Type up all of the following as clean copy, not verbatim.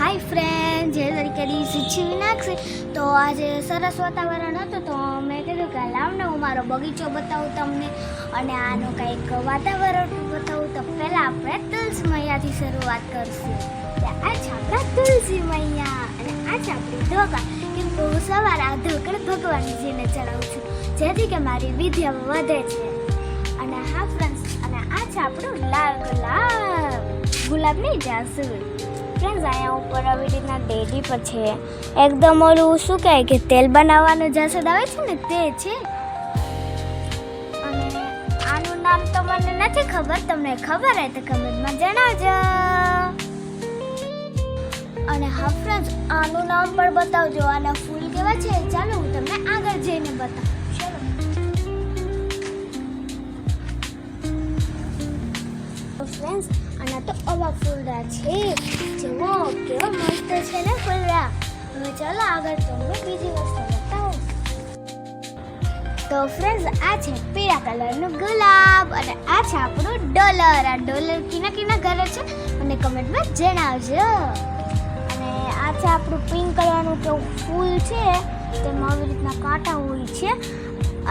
હાય friend, જે તરીકે શીખવી નાખશે. તો આજે સરસ વાતાવરણ હતું તો મેં કીધું કે લાવને હું મારો બગીચો બતાવું તમને અને આનું કંઈક વાતાવરણ બતાવું. તો પહેલાં આપણે તુલસી મૈયાથી શરૂઆત કરશું. આ છે આપણા તુલસી મૈયા અને આ છે આપણી ધોકા. કેમ કે હું સવારે આ ધોકડ ભગવાનજીને ચડાવું છું જેથી કે મારી વિદ્યા વધે છે. અને હા ફ્રેન્ડ્સ, અને આ છે આપણું લાલ ગુલાબ નહીં જાસૂદ. ફ્રેન્ડ્સ, અહીંયા ઉપર આવી રીતના ડેડી પર છે એકદમ ઓલું શું કહે કે તેલ બનાવવાનું જાસૂદ આવે છે ને તે છે. અને આનું નામ તો મને નથી ખબર, તમને ખબર હોય તો કમેન્ટમાં જણાવજો. અને હા ફ્રેન્ડ્સ, આનું નામ પણ બતાવજો. આના ફૂલ કેવા છે ચાલો હું તમને આગળ જઈને બતાવું. ફ્રેન્ડ્સ, આના તો આવા ફૂલડા છે, જુઓ કેવા મસ્ત છે ને ફૂલડા. હવે ચાલો આગળ તમને બીજી વસ્તુ બતાવું. તો ફ્રેન્ડ્સ, આ છે પીળા કલરનું ગુલાબ અને આ છે આપણું ડોલર. આ ડોલર કીના કીના ઘરે છે અને કમેન્ટમાં જણાવજો. અને આ છે આપણું પિંક કલરનું કેવું ફૂલ છે, તેમાં આવી રીતના કાંટા હોય છે.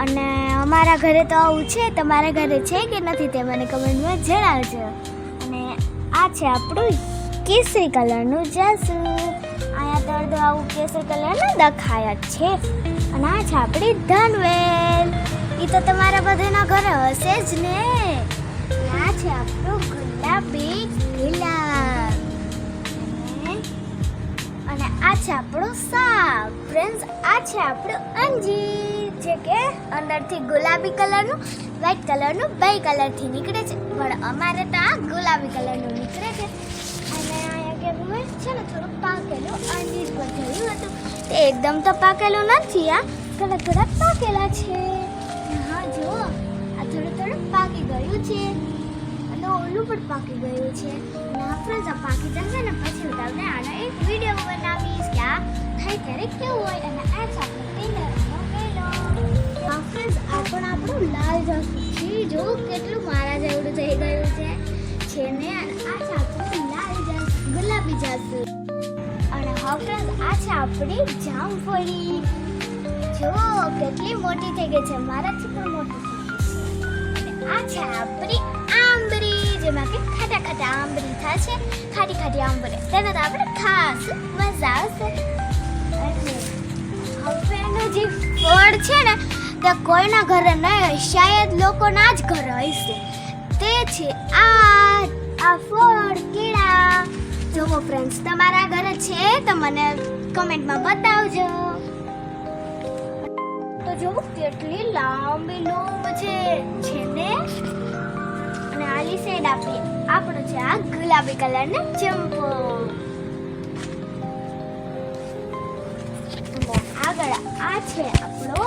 અને અમારા ઘરે તો આવું છે, તમારા ઘરે છે કે નથી તે મને કમેન્ટમાં જણાવજો. અને આ છે આપણું કેસરી કલરનું જાસૂદ. અહીંયા તો અડધું આવું કેસરી કલરનું દેખાયા છે. અને આ છે આપણી ધનવેલ, એ તો તમારા બધાના ઘરે હશે જ ને. આ છે આપણું ગુલાબી ગુલાબ અને આ છે આપણું સાપ. ફ્રેન્ડ્સ, આ છે આપણું અંજીર જે કે અંદરથી ગુલાબી કલરનું વ્હાઈટ કલરનું બે કલરથી નીકળે છે, પણ અમારે તો આ ગુલાબી કલરનું નીકળે છે. અને અહીંયા કે છે ને થોડુંક પાકેલું અંજીર પર થયું હતું, તે એકદમ તો પાકેલું નથી, આ થોડા થોડા પાકેલા છે. હા જુઓ, આ થોડું થોડું પાકી ગયું છે અને ઓલું પણ પાકી ગયું છે. અને આ ફ્રેન્ડ્સ, આ પાકી જશે ને પછી હું તમને આનો એક વિડીયો બનાવીશ કે આ ખાઈ ત્યારે કેવું હોય. અને આ છે આપણો ટીંડરનો પેલો. આ ફ્રેન્ડ્સ, આ પણ આપણું લાલ જાસૂદ છે, જો કેટલું મારા જેવડું થઈ ગયું છે ને. અને આ છે આપણું લાલ જાસૂદ, ગુલાબી જાસૂદ. અને હા ફ્રેન્ડ્સ, આ છે આપણી જામફળી, જો કેટલી મોટી થઈ ગઈ છે, મારાથી પણ મોટી થઈ ગઈ છે. અને આ છે આપણી આંબરી, જેમાં કે ખાટા ખાટા આંબરી થશે, ખાટી ખાટી આંબરી, તેને તો આપણે ખાસ મજા આવશે. એટલે હવે એનું જે ફળ છે ને તે કોઈના ઘરે નહીં, શાયદ લોકોના જ ઘરે હશે. તે છે આ ફળ કેળા. જુઓ ફ્રેન્ડ્સ, તમારા ઘરે છે તો મને કમેન્ટમાં બતાવજો. તો જુઓ કેટલી લાંબી લૂમ છે ને. અને આલી સાઈડ આપણો છે આ ગુલાબી કલરનો ચંપો. આગળ આ છે આપણો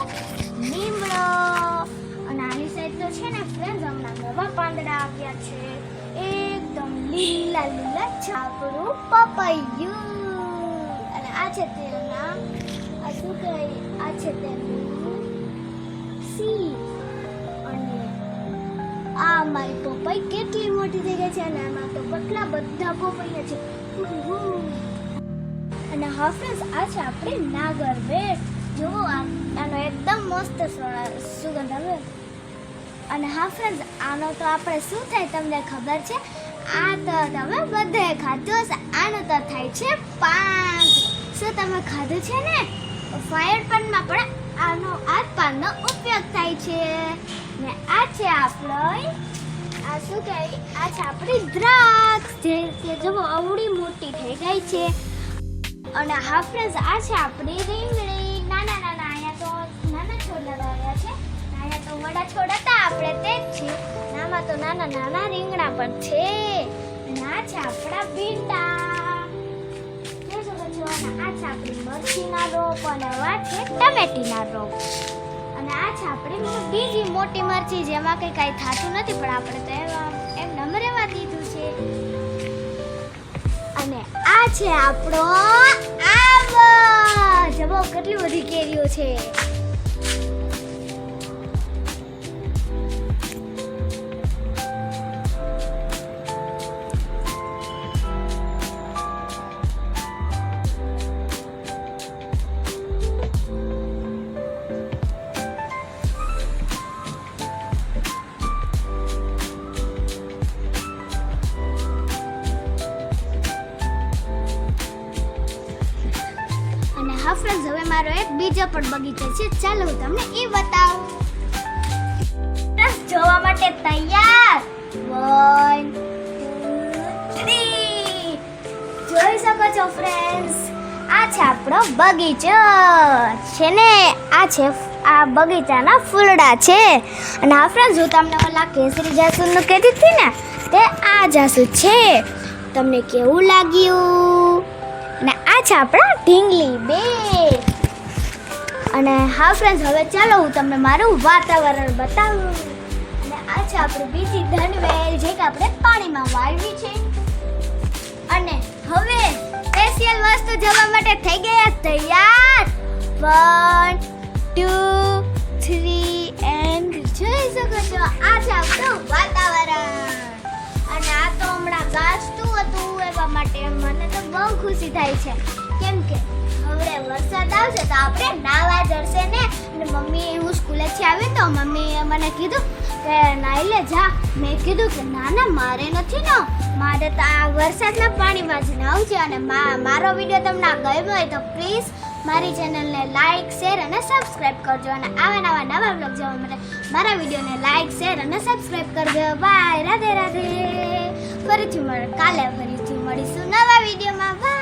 લીમડો. અને આની સાઈડ તો છે ને ફ્રેન્ડ્સ, હમણાં નવા પાંદડા આવ્યા છે, એકદમ લીલા લીલા છાપડું પપૈયું. અને આ છે તેના આ શું કહેવાય, આ છે તેનું સી. અને આ મારી પપઈ કેટલી મોટી થઈ ગઈ છે અને આમાં તો કેટલા બધા પપૈયા છે. અને હા ફ્રેન્ડ્સ, આ છે આપણે નાગરવેલ. જુઓ, આનો એકદમ મસ્ત સુગંધ આવે. અને હા ફ્રેન્ડ્સ, આનો તો આપણે શું થાય તમને ખબર છે? આ તો તમે બધે ખાધું હશે. આનો તો થાય છે પાન. શું તમે ખાધું છે ને? ફાયર પાનમાં પણ આ પાનનો ઉપયોગ થાય છે. ને આ છે આપણો આ શું કહેવાય, આ છે આપણી દ્રાક્ષ, જે કે જુઓ અવળી મોટી થઈ ગઈ છે. અને હા ફ્રેન્ડ્સ, આ છે આપણી રીંગણી. નાના નાના અહીંયા તો નાના છોડ લગાવ્યા છે, અહીંયા તો મોટા છોડ હતા આપણે તે જ છે. આમાં તો નાના નાના રીંગણા પણ છે. અને આ છે આપણા ભીંડા, જોઈ શકો છો. અને આ છે આપણી મરચીના રોપ અને આ છે ટમેટીના રોપ. અને આ છે આપણી બીજી મોટી મરચી, જેમાં કંઈ થતું નથી પણ આપણે તો એમ નમરેવા દીધું છે. અને આ છે આપણો આંબો, જુઓ કેટલી બધી કેરીઓ છે. હા ફ્રેન્ડ્સ, હવે મારો એક બીજો પણ બગીચો છે, ચાલો હું તમને એ બતાવું. ફ્રેન્ડ્સ, જોવા માટે તૈયાર? 1 2 3. જોઈ શકો છો ફ્રેન્ડ્સ, આ છે આપણો બગીચો છે ને. આ બગીચાના ફૂલડા છે. અને આ ફ્રેન્ડ્સ, હું તમને ઓલા કેસરી જાસૂદનું કહેતી હતી ને, તે આ જાસૂદ છે. તમને કેવું લાગ્યું? અને આ છે આપણા ઢીંગલી બે. અને હા ફ્રેન્ડ્સ, હવે ચાલો હું તમને મારું વાતાવરણ બતાવું. અને આ છે આપણી બીજી ધનવેલ, જે કે આપણે પાણીમાં વાવી છે. અને હવે સ્પેશિયલ વસ્તુ જવા માટે થઈ ગયા તૈયાર. 1 2 3 એન્ડ જોઈ શકો છો, આ છે આપણું વાતાવરણ. અને આ તો હમણાં ગાજતું હતું, એવા માટે મને તો બહુ ખુશી થાય છે, કેમ કે હવે વરસાદ આવશે તો આપણે નાવા જશે ને. અને મમ્મી, હું સ્કૂલેથી આવી તો મમ્મીએ મને કીધું કે નાઈ લે જા. મેં કીધું કે ના ના, મારે નથી ને, મારે તો આ વરસાદના પાણીમાં જ નાવું છે. અને મારો વિડીયો તમને ગમ્યો હોય તો પ્લીઝ મારી ચેનલને લાઈક, શેર અને સબસ્ક્રાઇબ કરજો. અને આવા નવા બ્લોગ જોવા માટે મારા વિડીયોને લાઈક, શેર અને સબસ્ક્રાઇબ કરજો. બાય, રાધે રાધે. કાલે ફરીથી મળીશું નવા વિડીયોમાં. બાય.